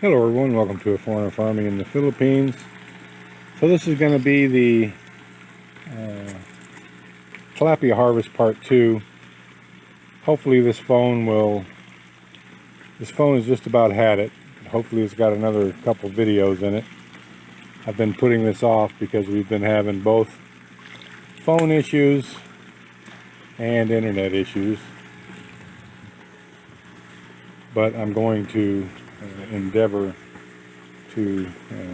Hello everyone, welcome to A Foreigner Farming in the Philippines. So this is going to be the tilapia harvest part 2. Hopefully this phone has just about had it. Hopefully it's got another couple videos in it. I've been putting this off because we've been having both phone issues and internet issues. But I'm going to endeavor to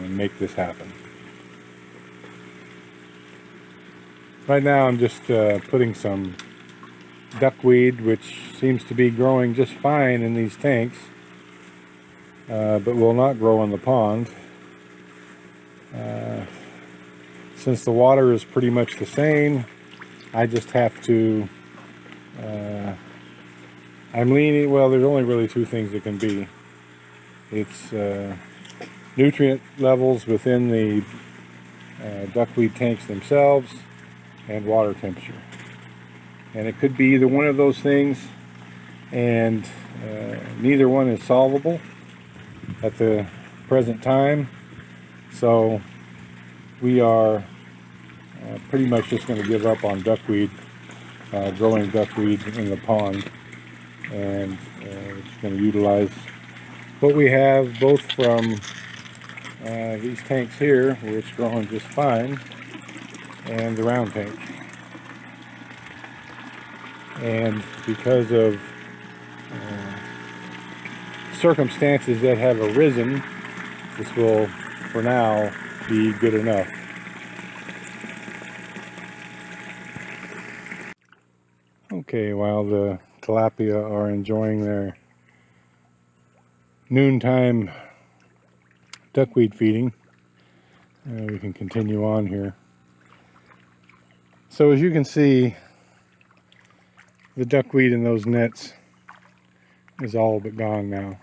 make this happen. Right now I'm just putting some duckweed, which seems to be growing just fine in these tanks, but will not grow in the pond. Since the water is pretty much the same, I just have to, I'm leaning, well, there's only really two things it can be. It's nutrient levels within the duckweed tanks themselves and water temperature. And it could be either one of those things, and neither one is solvable at the present time. So we are pretty much just going to give up on duckweed, growing duckweed in the pond, and we're just going to utilize what we have both from these tanks here, where it's growing just fine, and the round tank. And because of circumstances that have arisen, this will, for now, be good enough. Okay, while the tilapia are enjoying their noontime duckweed feeding, we can continue on here. So as you can see, the duckweed in those nets is all but gone now.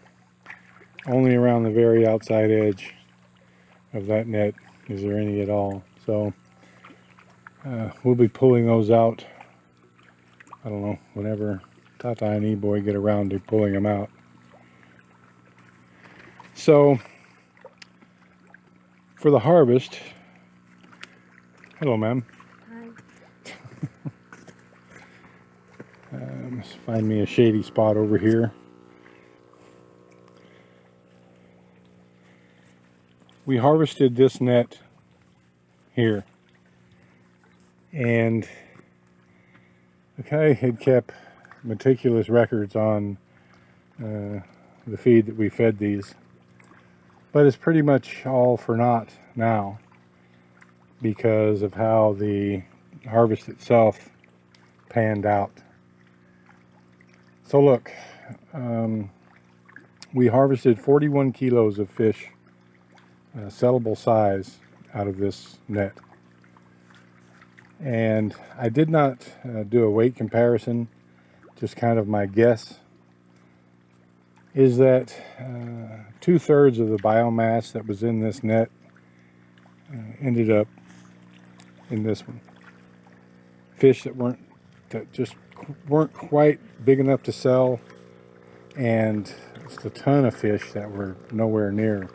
Only around the very outside edge of that net is there any at all. So we'll be pulling those out, I don't know, whenever Tata and E-Boy get around to pulling them out. So for the harvest, hello ma'am. Let's find me a shady spot over here. We harvested this net here, and the guy had kept meticulous records on the feed that we fed these, but it's pretty much all for naught now because of how the harvest itself panned out. So look, we harvested 41 kilos of fish, sellable size, out of this net. And I did not do a weight comparison, just kind of my guess is that 2/3 of the biomass that was in this net ended up in this one. Fish that just weren't quite big enough to sell, and just a ton of fish that were nowhere near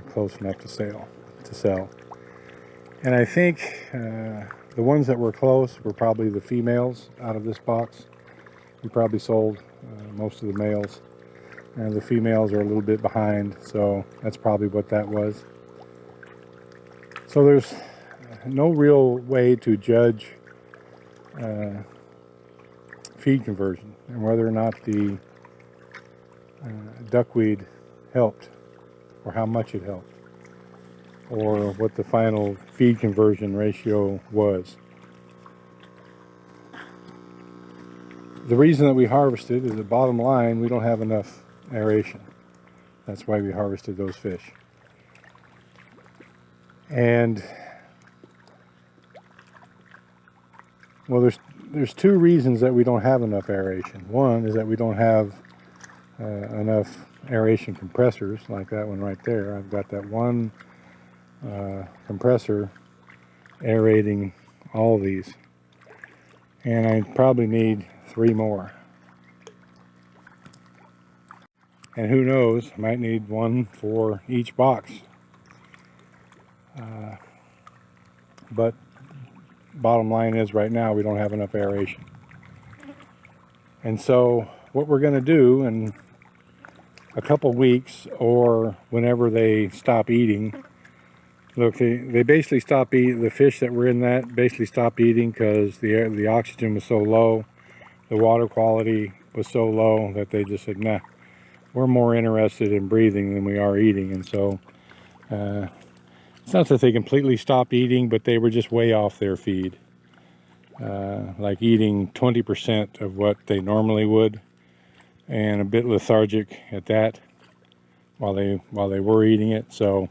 close enough to sell. And I think the ones that were close were probably the females out of this box. We probably sold most of the males, and the females are a little bit behind, so that's probably what that was. So there's no real way to judge feed conversion and whether or not the duckweed helped, or how much it helped, or what the final feed conversion ratio was. The reason that we harvested is, the bottom line, we don't have enough aeration. That's why we harvested those fish. And well, there's two reasons that we don't have enough aeration. One is that we don't have enough aeration compressors, like that one right there. I've got that one compressor aerating all these, and I probably need 3 more. And who knows, might need one for each box. But bottom line is right now we don't have enough aeration. And so what we're going to do in a couple weeks, or whenever they stop eating, look, they basically stop eating, the fish that were in that basically stopped eating because the oxygen was so low, the water quality was so low that they just said, nah, we're more interested in breathing than we are eating. And so it's not that they completely stopped eating, but they were just way off their feed. Like eating 20% of what they normally would, and a bit lethargic at that while they were eating it. So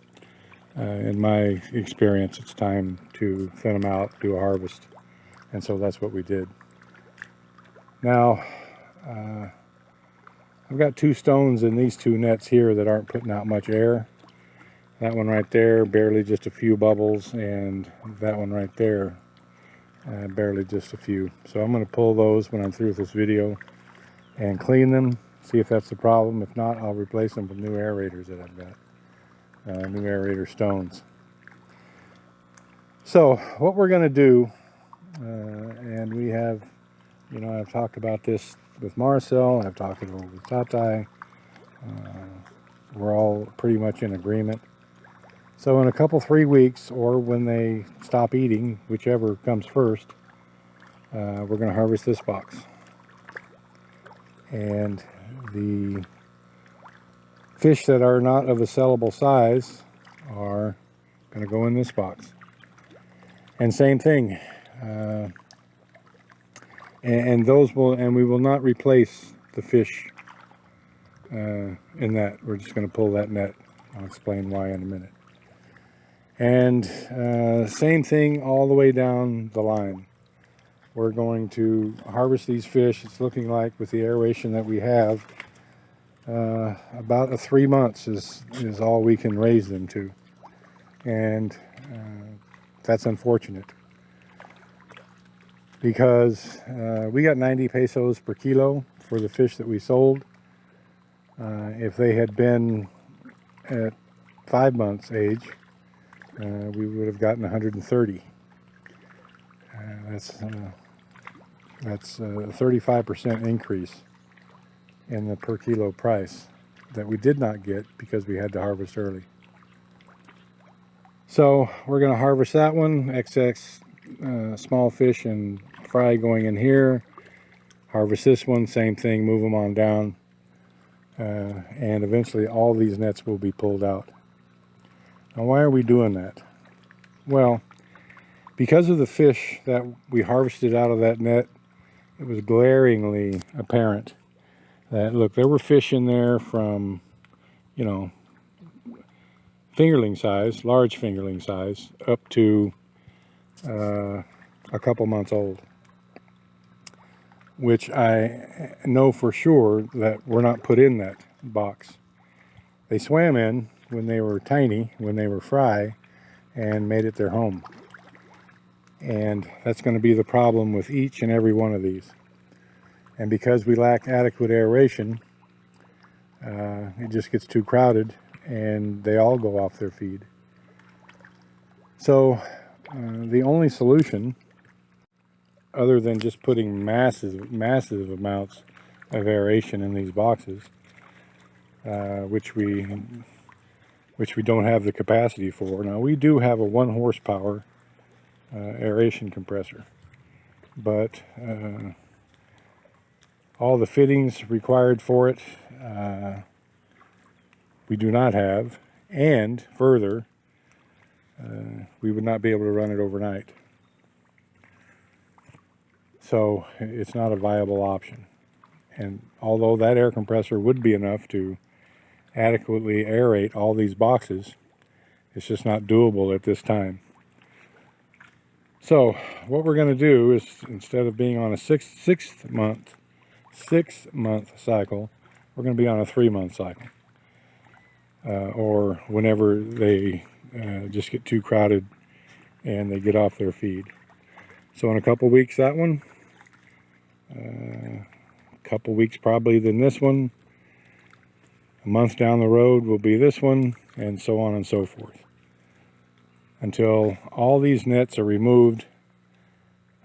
in my experience, it's time to thin them out, do a harvest. And so that's what we did. Now, I've got 2 stones in these 2 nets here that aren't putting out much air. That one right there, barely just a few bubbles, and that one right there, barely just a few. So I'm going to pull those when I'm through with this video and clean them, see if that's the problem. If not, I'll replace them with new aerators that I've got, new aerator stones. So what we're going to do, and we have, you know, I've talked about this with Marcel, I've talked it over with Tatai, we're all pretty much in agreement. So in a couple, 3 weeks, or when they stop eating, whichever comes first, we're going to harvest this box. And the fish that are not of a sellable size are going to go in this box. And same thing, and those will, and we will not replace the fish in that. We're just going to pull that net. I'll explain why in a minute. And same thing all the way down the line. We're going to harvest these fish. It's looking like, with the aeration that we have, about 3 months is all we can raise them to. And that's unfortunate, because we got 90 pesos per kilo for the fish that we sold. If they had been at 5 months age, we would have gotten 130. That's a 35% increase in the per kilo price that we did not get because we had to harvest early. So we're going to harvest that one, XX small fish and fry going in here. Harvest this one, same thing, move them on down. And eventually all these nets will be pulled out. Now, why are we doing that? Well, because of the fish that we harvested out of that net, it was glaringly apparent that, look, there were fish in there from, you know, fingerling size, large fingerling size, up to a couple months old, which I know for sure that were not put in that box. They swam in when they were tiny, when they were fry, and made it their home. And that's going to be the problem with each and every one of these. And because we lack adequate aeration, it just gets too crowded and they all go off their feed. So the only solution, other than just putting massive amounts of aeration in these boxes, which we don't have the capacity for. Now, we do have a 1 horsepower aeration compressor, but all the fittings required for it we do not have, and further, we would not be able to run it overnight. So it's not a viable option. And although that air compressor would be enough to adequately aerate all these boxes, it's just not doable at this time. So what we're going to do is, instead of being on a six month cycle, we're going to be on a 3-month cycle, or whenever they just get too crowded and they get off their feed. So in a couple weeks, that one, a couple weeks probably, then this one, A month down the road will be this one, and so on and so forth, until all these nets are removed.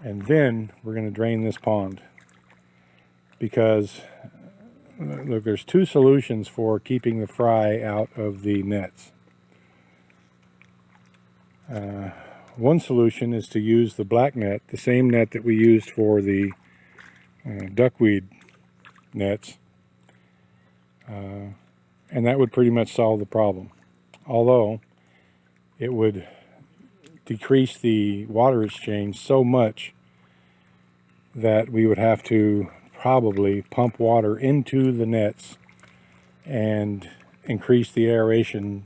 And then we're going to drain this pond, because look, there's two solutions for keeping the fry out of the nets. One solution is to use the black net, the same net that we used for the duckweed nets, and that would pretty much solve the problem. Although it would decrease the water exchange so much that we would have to probably pump water into the nets and increase the aeration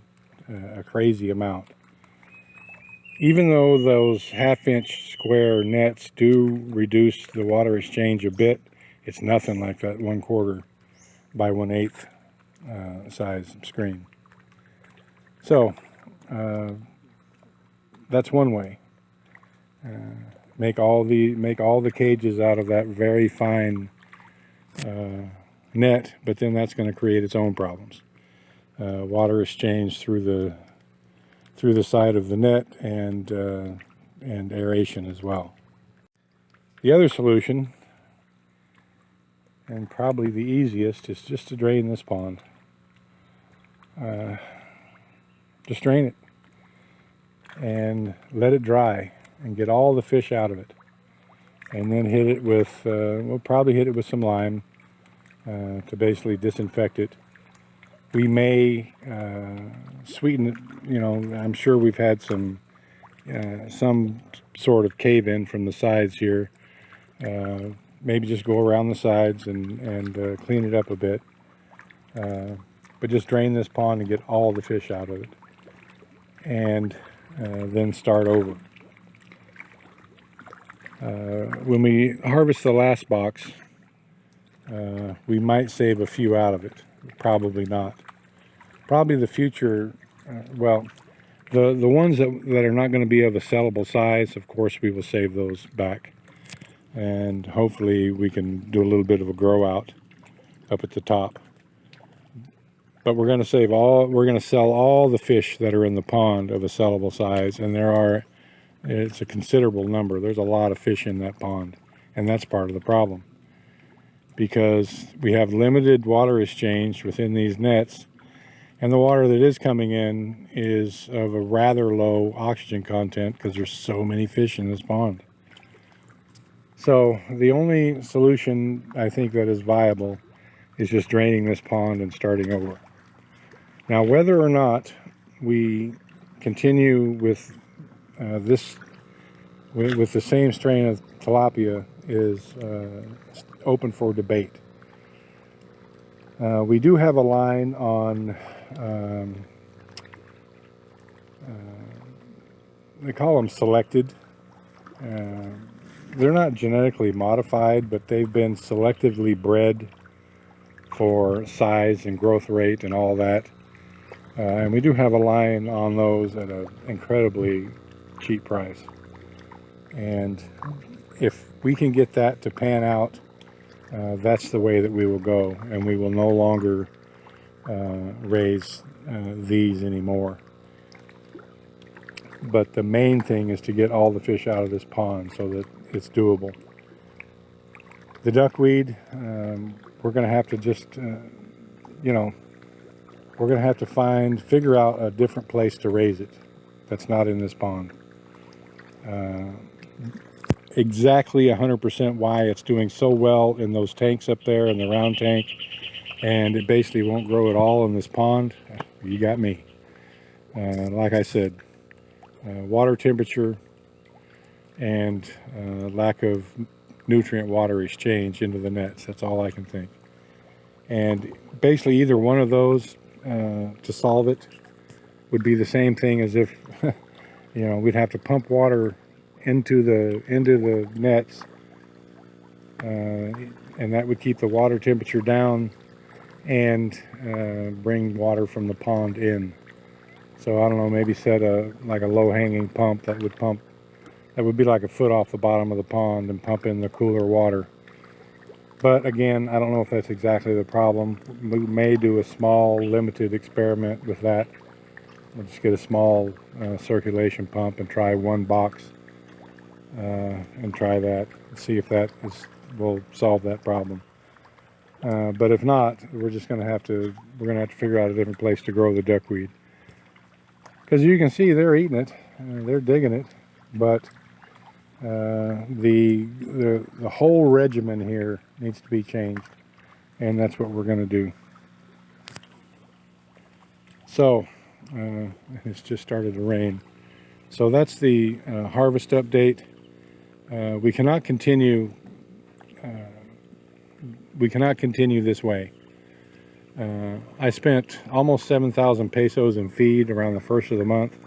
a crazy amount. Even though those half-inch square nets do reduce the water exchange a bit, it's nothing like that 1/4 by 1/8 size screen. So that's one way. Make all the cages out of that very fine net, but then that's going to create its own problems. Water exchange through the side of the net, and aeration as well. The other solution, and probably the easiest, is just to drain this pond. Just drain it and let it dry and get all the fish out of it, and then hit it with we'll probably hit it with some lime to basically disinfect it. We may sweeten it. You know, I'm sure we've had some sort of cave-in from the sides here. Maybe just go around the sides and clean it up a bit. But just drain this pond and get all the fish out of it, and then start over. When we harvest the last box, we might save a few out of it. Probably not. Probably the future, well, the ones that are not going to be of a sellable size, of course we will save those back, and hopefully we can do a little bit of a grow out up at the top. But we're going to sell all the fish that are in the pond of a sellable size, and it's a considerable number. There's a lot of fish in that pond, and that's part of the problem, because we have limited water exchange within these nets, and the water that is coming in is of a rather low oxygen content because there's so many fish in this pond. So the only solution I think that is viable is just draining this pond and starting over. Now, whether or not we continue with with the same strain of tilapia is open for debate. We do have a line on, they call them selected. They're not genetically modified, but they've been selectively bred for size and growth rate and all that. And we do have a line on those at an incredibly cheap price. And if we can get that to pan out, that's the way that we will go, and we will no longer raise these anymore. But the main thing is to get all the fish out of this pond so that it's doable. The duckweed, we're going to have to just, we're going to have to figure out a different place to raise it that's not in this pond. Exactly 100% why it's doing so well in those tanks up there in the round tank, and it basically won't grow at all in this pond, you got me. Like I said, water temperature and lack of nutrient water exchange into the nets. That's all I can think. And basically either one of those to solve it would be the same thing as if we'd have to pump water into the nets, and that would keep the water temperature down and bring water from the pond in. So I don't know, maybe set like a low-hanging pump that would be like a foot off the bottom of the pond and pump in the cooler water. But again, I don't know if that's exactly the problem. We may do a small limited experiment with that. We'll just get a small circulation pump and try one box and try that and see if that will solve that problem. But if not, we're gonna have to figure out a different place to grow the duckweed. Because you can see they're eating it, they're digging it, but the whole regimen here needs to be changed, and that's what we're going to do. So it's just started to rain. So that's the harvest update. We cannot continue. We cannot continue this way. I spent almost 7,000 pesos in feed around the first of the month,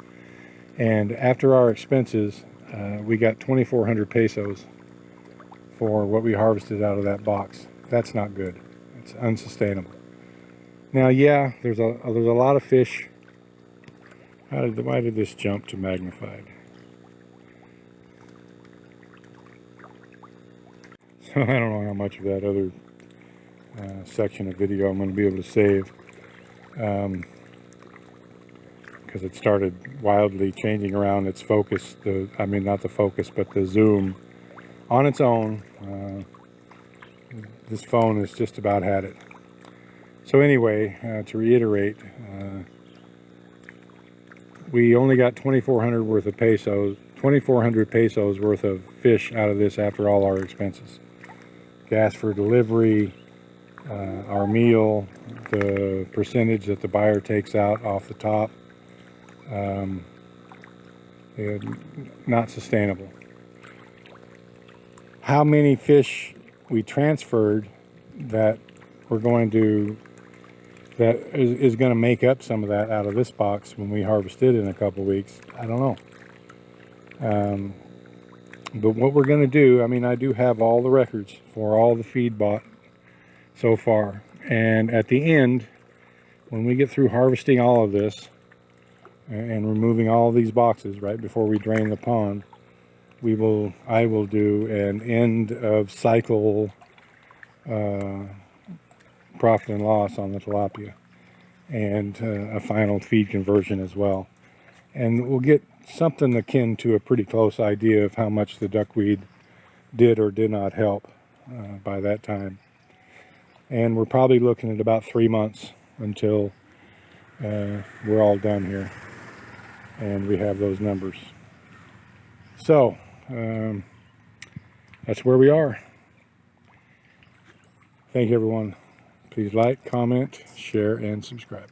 and after our expenses, we got 2,400 pesos for what we harvested out of that box. That's not good. It's unsustainable. Now, yeah, there's a lot of fish. Why did this jump to magnified? So I don't know how much of that other section of video I'm going to be able to save, because it started wildly changing around its focus. I mean, not the focus, but the zoom on its own. This phone has just about had it. So anyway, to reiterate, we only got 2,400 worth of pesos, 2,400 pesos worth of fish out of this after all our expenses. Gas for delivery, our meal, the percentage that the buyer takes out off the top. Not sustainable. How many fish we transferred that we're going to, that is going to make up some of that out of this box when we harvest it in a couple weeks, I don't know. But what we're going to do, I mean, I do have all the records for all the feed bought so far, and at the end, when we get through harvesting all of this and removing all of these boxes right before we drain the pond, I will do an end of cycle profit and loss on the tilapia, and a final feed conversion as well. And we'll get something akin to a pretty close idea of how much the duckweed did or did not help by that time. And we're probably looking at about 3 months until we're all done here and we have those numbers. So that's where we are. Thank you, everyone. Please like, comment, share, and subscribe.